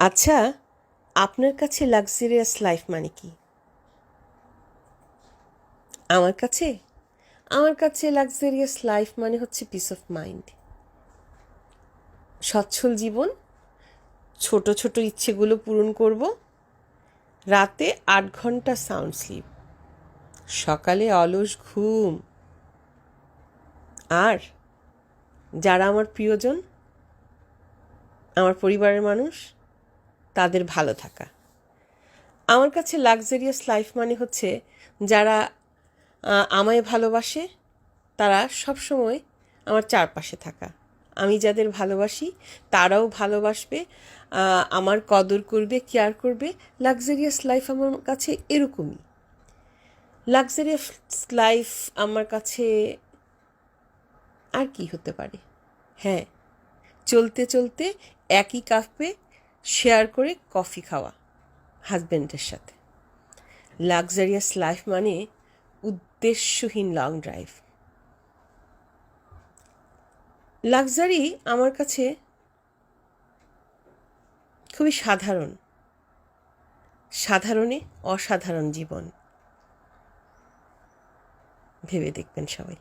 আচ্ছা, আপনার কাছে লাক্সারিয়াস লাইফ মানে কি? আমার কাছে আমার কাছে লাক্সারিয়াস লাইফ মানে হচ্ছে পিস অফ মাইন্ড, সচ্ছল জীবন, ছোট ছোট ইচ্ছেগুলো পূরণ করব, রাতে 8 ঘন্টা সাউন্ড স্লিপ, সকালে অলস ঘুম, আর যারা আমার প্রিয়জন, আমার পরিবারের মানুষ, তাদের ভালো থাকা। আমার কাছে লাক্সারিয়াস লাইফ মানে হচ্ছে যারা আমায় ভালোবাসে, তারা সবসময় আমার চারপাশে থাকা। আমি যাদের ভালোবাসি তারাও ভালোবাসবে, আমার কদর করবে, কেয়ার করবে। লাক্সারিয়াস লাইফ আমার কাছে এরকমই। লাক্সারিয়াস লাইফ আমার কাছে আর কি হতে পারে? হ্যাঁ, চলতে চলতে একই কাপে শেয়ার করে কফি খাওয়া হাজব্যান্ডের সাথে। লাক্সারিয়াস লাইফ মানে উদ্দেশ্যহীন লং ড্রাইভ। লাক্সারি আমার কাছে খুবই সাধারণ, সাধারণে অসাধারণ জীবন। ভেবে দেখবেন সবাই।